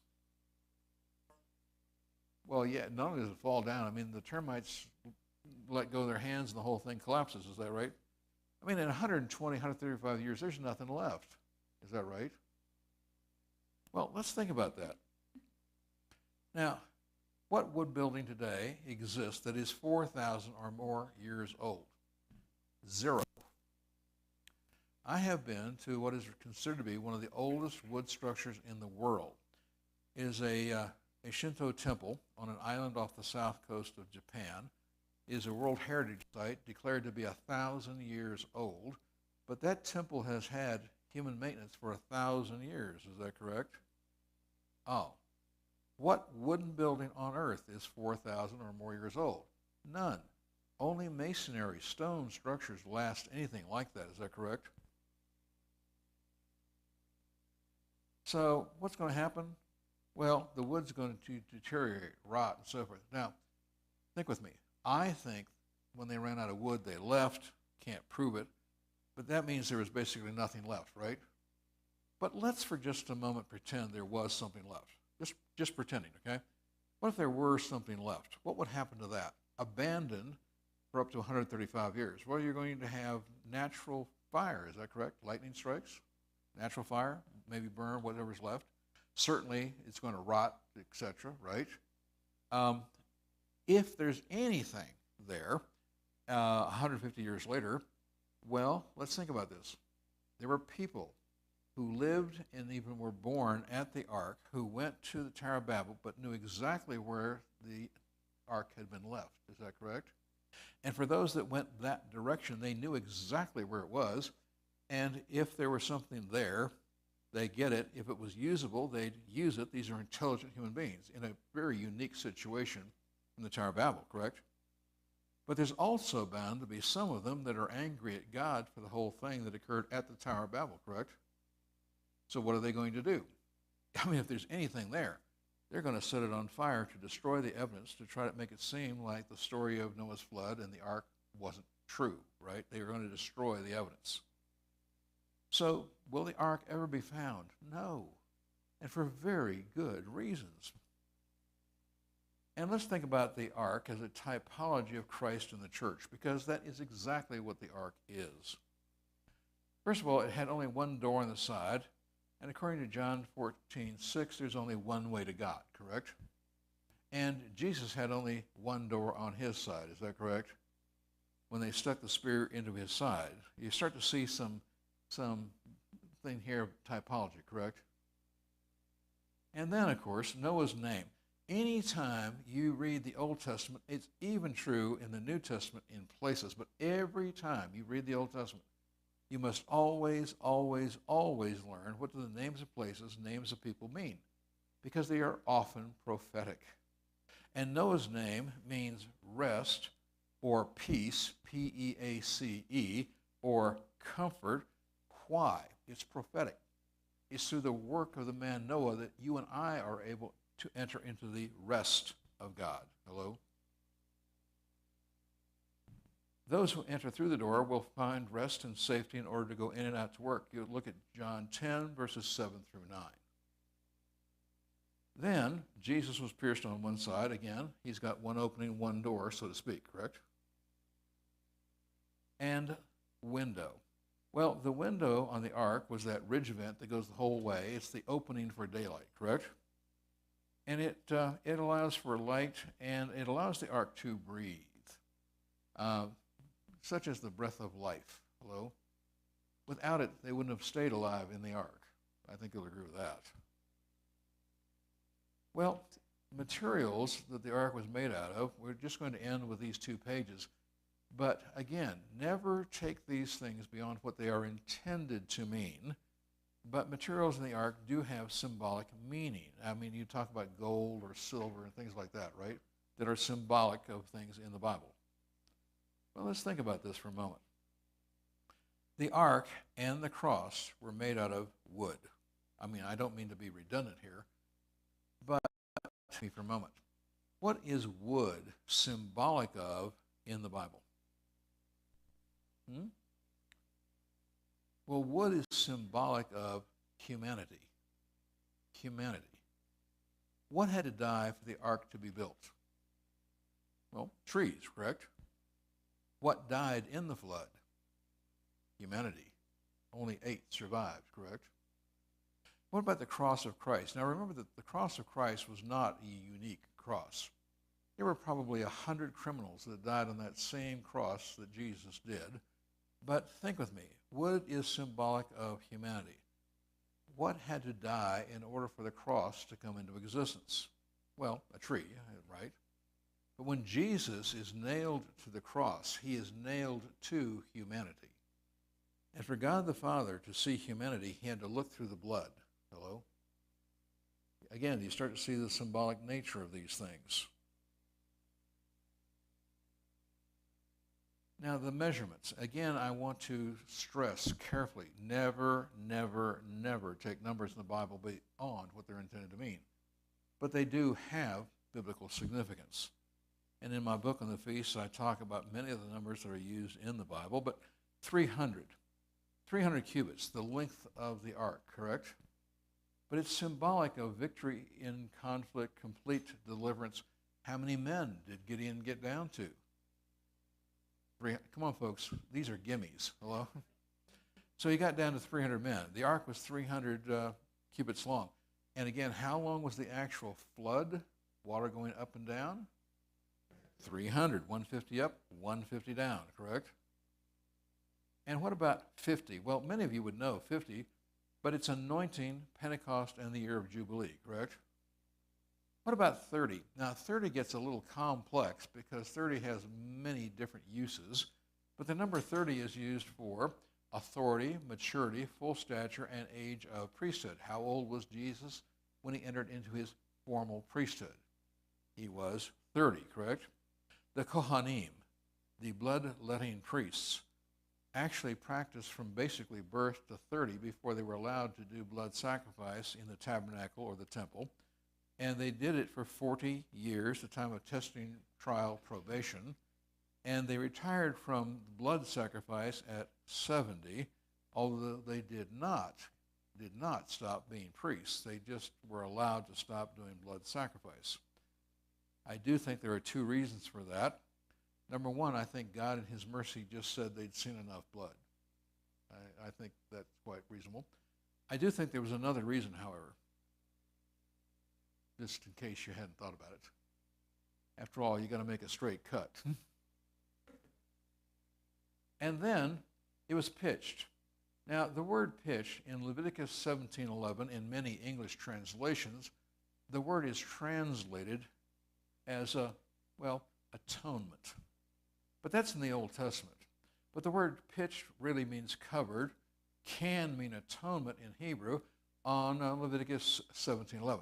Well, yeah, not only does it fall down, I mean, the termites let go of their hands and the whole thing collapses, is that right? I mean, in 120, 135 years, there's nothing left. Is that right? Well, let's think about that. Now, what wood building today exists that is 4,000 or more years old? Zero. I have been to what is considered to be one of the oldest wood structures in the world. It is a Shinto temple on an island off the south coast of Japan. It is a World Heritage Site declared to be 1,000 years old, but that temple has had human maintenance for 1,000 years. Is that correct? Oh. What wooden building on earth is 4,000 or more years old? None. Only masonry, stone structures last anything like that. Is that correct? So what's going to happen? Well, the wood's going to deteriorate, rot, and so forth. Now, think with me. I think when they ran out of wood, they left. Can't prove it. But that means there was basically nothing left, right? But let's for just a moment pretend there was something left. Just pretending, okay? What if there were something left? What would happen to that? Abandoned for up to 135 years. Well, you're going to have natural fire, is that correct? Lightning strikes, natural fire, maybe burn whatever's left. Certainly, it's going to rot, etc., right? If there's anything there 150 years later, well, let's think about this. There were people who lived and even were born at the ark, who went to the Tower of Babel, but knew exactly where the ark had been left. Is that correct? And for those that went that direction, they knew exactly where it was, and if there was something there, they get it. If it was usable, they'd use it. These are intelligent human beings in a very unique situation in the Tower of Babel, correct? But there's also bound to be some of them that are angry at God for the whole thing that occurred at the Tower of Babel, correct? So what are they going to do? I mean, if there's anything there, they're going to set it on fire to destroy the evidence, to try to make it seem like the story of Noah's flood and the ark wasn't true, right? They are going to destroy the evidence. So will the ark ever be found? No, and for very good reasons. And let's think about the ark as a typology of Christ and the church, because that is exactly what the ark is. First of all, it had only one door on the side, and according to John 14:6, there's only one way to God, correct? And Jesus had only one door on his side, is that correct? When they stuck the spear into his side, you start to see some thing here of typology, correct? And then, of course, Noah's name. Anytime you read the Old Testament, it's even true in the New Testament in places, but every time you read the Old Testament, you must always, always, always learn what do the names of places, names of people mean, because they are often prophetic. And Noah's name means rest or peace, P-E-A-C-E, or comfort. Why? It's prophetic. It's through the work of the man Noah that you and I are able to enter into the rest of God. Hello? Those who enter through the door will find rest and safety in order to go in and out to work. You look at John 10, verses 7 through 9. Then, Jesus was pierced on one side. Again, he's got one opening, one door, so to speak, correct? And window. Well, the window on the ark was that ridge vent that goes the whole way. It's the opening for daylight, correct? And it allows for light, and it allows the ark to breathe, such as the breath of life. Hello? Without it, they wouldn't have stayed alive in the ark. I think you'll agree with that. Well, materials that the ark was made out of, we're just going to end with these 2 pages. But again, never take these things beyond what they are intended to mean. But materials in the ark do have symbolic meaning. I mean, you talk about gold or silver and things like that, right? That are symbolic of things in the Bible. Well, let's think about this for a moment. The ark and the cross were made out of wood. I mean, I don't mean to be redundant here, but for a moment. What is wood symbolic of in the Bible? Well, wood is symbolic of humanity. Humanity. What had to die for the ark to be built? Well, trees, correct? What died in the flood? Humanity. Only 8 survived, correct? What about the cross of Christ? Now remember that the cross of Christ was not a unique cross. There were probably 100 criminals that died on that same cross that Jesus did. But think with me, wood is symbolic of humanity. What had to die in order for the cross to come into existence? Well, a tree, right? But when Jesus is nailed to the cross, he is nailed to humanity. And for God the Father to see humanity, he had to look through the blood. Hello? Again, you start to see the symbolic nature of these things. Now, the measurements. Again, I want to stress carefully, never, never, never take numbers in the Bible beyond what they're intended to mean. But they do have biblical significance. And in my book on the feasts, I talk about many of the numbers that are used in the Bible, but 300 cubits, the length of the ark, correct? But it's symbolic of victory in conflict, complete deliverance. How many men did Gideon get down to? Come on, folks. These are gimmies. Hello? So he got down to 300 men. The ark was 300 cubits long. And again, how long was the actual flood? Water going up and down? 300. 150 up, 150 down, correct? And what about 50? Well, many of you would know 50, but it's anointing, Pentecost, and the year of Jubilee, correct? What about 30? Now, 30 gets a little complex because 30 has many different uses, but the number 30 is used for authority, maturity, full stature, and age of priesthood. How old was Jesus when he entered into his formal priesthood? He was 30, correct? The Kohanim, the bloodletting priests, actually practiced from basically birth to 30 before they were allowed to do blood sacrifice in the tabernacle or the temple. And they did it for 40 years, the time of testing, trial, probation. And they retired from blood sacrifice at 70, although they did not stop being priests. They just were allowed to stop doing blood sacrifice. I do think there are 2 reasons for that. Number one, I think God in his mercy just said they'd seen enough blood. I think that's quite reasonable. I do think there was another reason, however, just in case you hadn't thought about it. After all, you got to make a straight cut. And then it was pitched. Now, the word pitch in Leviticus 17:11 in many English translations the word is translated as atonement. But that's in the Old Testament. But the word pitch really means covered, can mean atonement in Hebrew on Leviticus 17:11.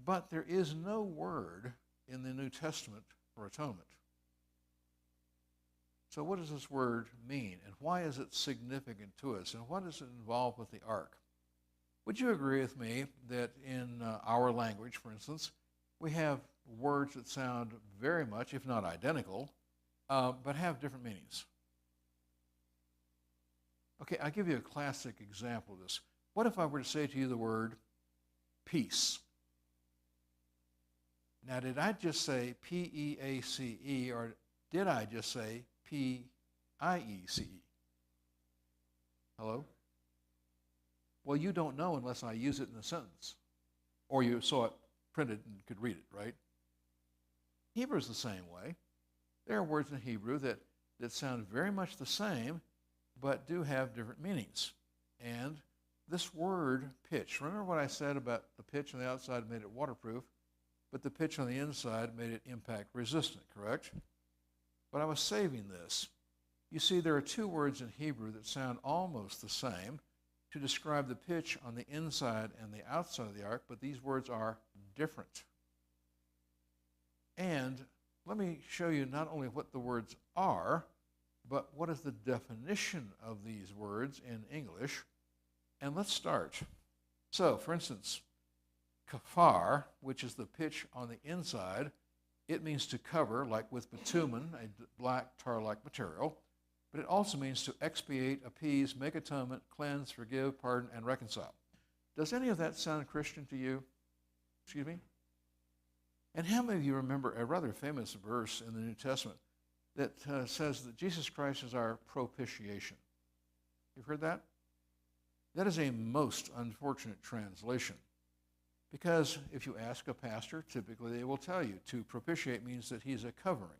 But there is no word in the New Testament for atonement. So what does this word mean, and why is it significant to us, and what does it involve with the ark? Would you agree with me that in our language, for instance, we have words that sound very much, if not identical, but have different meanings? Okay, I'll give you a classic example of this. What if I were to say to you the word peace? Now, did I just say P-E-A-C-E, or did I just say P-I-E-C-E? Hello? Well, you don't know unless I use it in a sentence, or you saw it printed and could read it, right? Hebrew is the same way. There are words in Hebrew that sound very much the same, but do have different meanings. And this word pitch, remember what I said about the pitch on the outside made it waterproof, but the pitch on the inside made it impact resistant, correct? But I was saving this. You see, there are two words in Hebrew that sound almost the same to describe the pitch on the inside and the outside of the ark, but these words are different. And let me show you not only what the words are, but what is the definition of these words in English. And let's start. So, for instance, kafar, which is the pitch on the inside, it means to cover, like with bitumen, a black tar-like material, but it also means to expiate, appease, make atonement, cleanse, forgive, pardon, and reconcile. Does any of that sound Christian to you? Excuse me? And how many of you remember a rather famous verse in the New Testament that says that Jesus Christ is our propitiation? You've heard that? That is a most unfortunate translation. Because if you ask a pastor, typically they will tell you to propitiate means that he's a covering.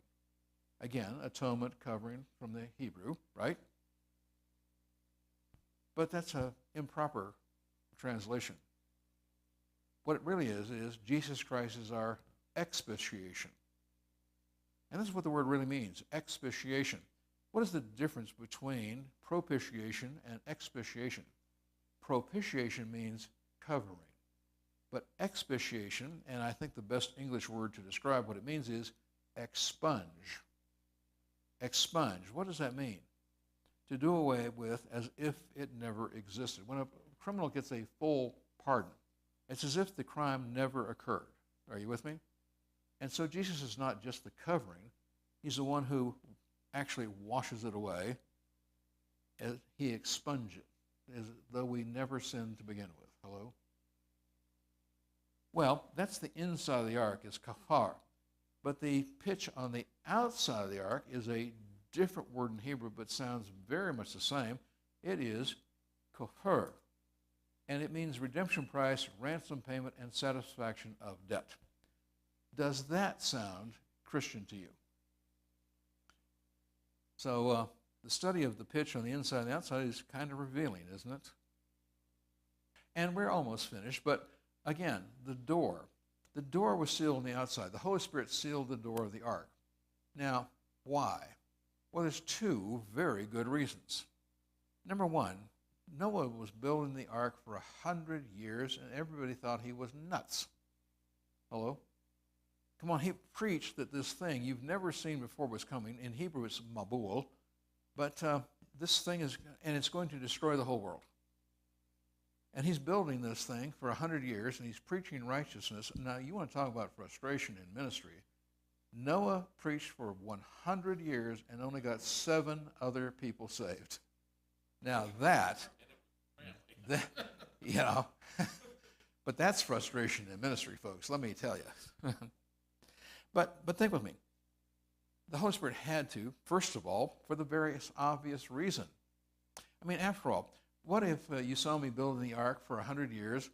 Again, atonement, covering from the Hebrew, right? But that's an improper translation. What it really is Jesus Christ is our expiation. And this is what the word really means, expiation. What is the difference between propitiation and expiation? Propitiation means covering. But expiation, and I think the best English word to describe what it means is expunge. Expunge. What does that mean? To do away with as if it never existed. When a criminal gets a full pardon, it's as if the crime never occurred. Are you with me? And so Jesus is not just the covering. He's the one who actually washes it away. As he expunges it, as though we never sinned to begin with. Hello? Well, that's the inside of the ark, is kafar. But the pitch on the outside of the ark is a different word in Hebrew, but sounds very much the same. It is kofar. And it means redemption price, ransom payment, and satisfaction of debt. Does that sound Christian to you? So the study of the pitch on the inside and the outside is kind of revealing, isn't it? And we're almost finished, but again, the door. The door was sealed on the outside. The Holy Spirit sealed the door of the ark. Now, why? Well, there's two very good reasons. Number one, Noah was building the ark for 100 years, and everybody thought he was nuts. Hello? Come on, he preached that this thing you've never seen before was coming. In Hebrew, it's mabul. But this thing is, and it's going to destroy the whole world. And he's building this thing for 100 years, and he's preaching righteousness. Now, you want to talk about frustration in ministry. Noah preached for 100 years and only got 7 other people saved. Now that you know, but that's frustration in ministry, folks, let me tell you. But think with me. The Holy Spirit had to, first of all, for the very obvious reason. I mean, after all, what if you saw me building the ark for 100 years,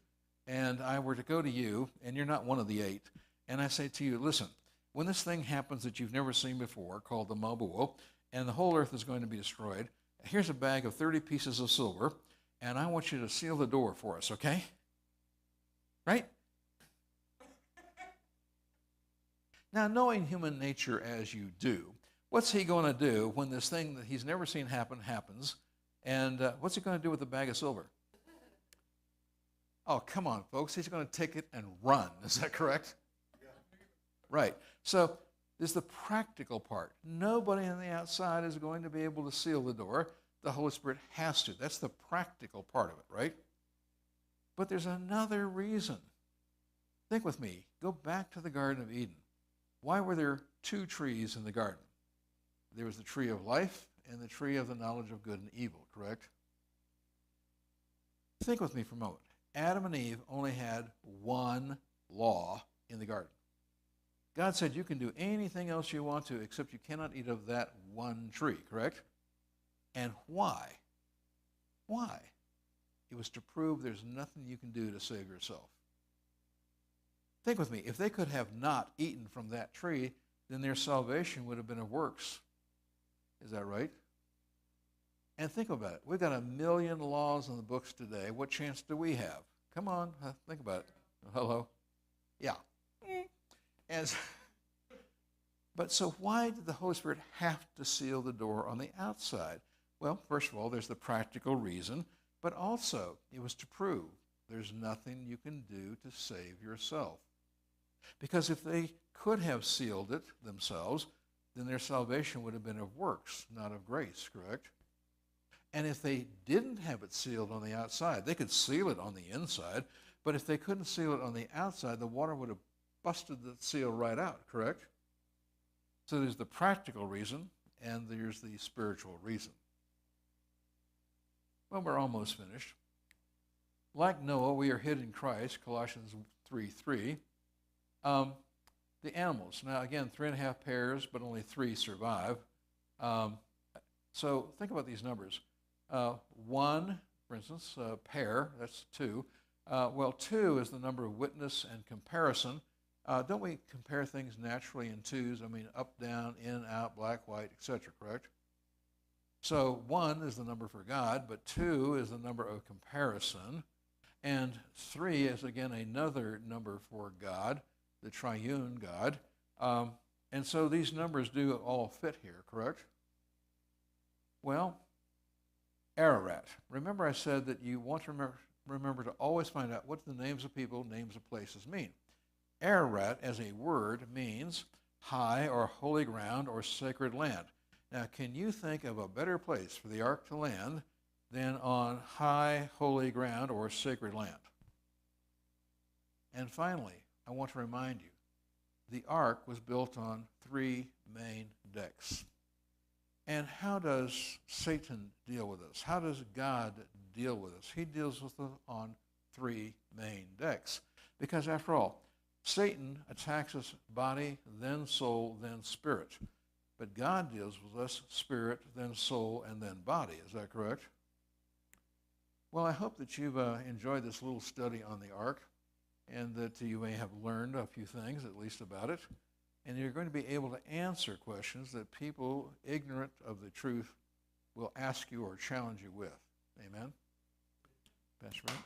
and I were to go to you, and you're not one of the 8, and I say to you, listen, when this thing happens that you've never seen before, called the Mabul, and the whole earth is going to be destroyed, here's a bag of 30 pieces of silver, and I want you to seal the door for us, okay? Right? Now, knowing human nature as you do, what's he going to do when this thing that he's never seen happen happens? And what's he going to do with the bag of silver? Oh, come on, folks. He's going to take it and run. Is that correct? Yeah. Right. So there's the practical part. Nobody on the outside is going to be able to seal the door. The Holy Spirit has to. That's the practical part of it, right? But there's another reason. Think with me. Go back to the Garden of Eden. Why were there two trees in the garden? There was the tree of life and the tree of the knowledge of good and evil, correct? Think with me for a moment. Adam and Eve only had one law in the garden. God said you can do anything else you want to except you cannot eat of that one tree, correct? And why? Why? It was to prove there's nothing you can do to save yourself. Think with me. If they could have not eaten from that tree, then their salvation would have been of works. Is that right? And think about it. We've got 1 million laws in the books today. What chance do we have? Come on, think about it. Hello? Yeah. But so why did the Holy Spirit have to seal the door on the outside? Well, first of all, there's the practical reason, but also it was to prove there's nothing you can do to save yourself. Because if they could have sealed it themselves, then their salvation would have been of works, not of grace, correct? And if they didn't have it sealed on the outside, they could seal it on the inside, but if they couldn't seal it on the outside, the water would have busted the seal right out, correct? So there's the practical reason, and there's the spiritual reason. Well, we're almost finished. Like Noah, we are hid in Christ, Colossians 3:3. The animals. Now, again, 3.5 pairs, but only 3 survive. So think about these numbers. 1, for instance, pair, that's 2. Well, 2 is the number of witness and comparison. Don't we compare things naturally in twos? I mean, up, down, in, out, black, white, etc., correct? So 1 is the number for God, but 2 is the number of comparison. And 3 is, again, another number for God, the triune God. And so these numbers do all fit here, correct? Well, Ararat. Remember I said that you want to remember to always find out what the names of people, names of places mean. Ararat as a word means high or holy ground or sacred land. Now, can you think of a better place for the ark to land than on high, holy ground or sacred land? And finally, I want to remind you, the ark was built on 3 main decks. And how does Satan deal with us? How does God deal with us? He deals with us on 3 main decks. Because after all, Satan attacks us body, then soul, then spirit. But God deals with us spirit, then soul, and then body. Is that correct? Well, I hope that you've enjoyed this little study on the ark, and that you may have learned a few things, at least about it. And you're going to be able to answer questions that people ignorant of the truth will ask you or challenge you with. Amen? Pastor Brent?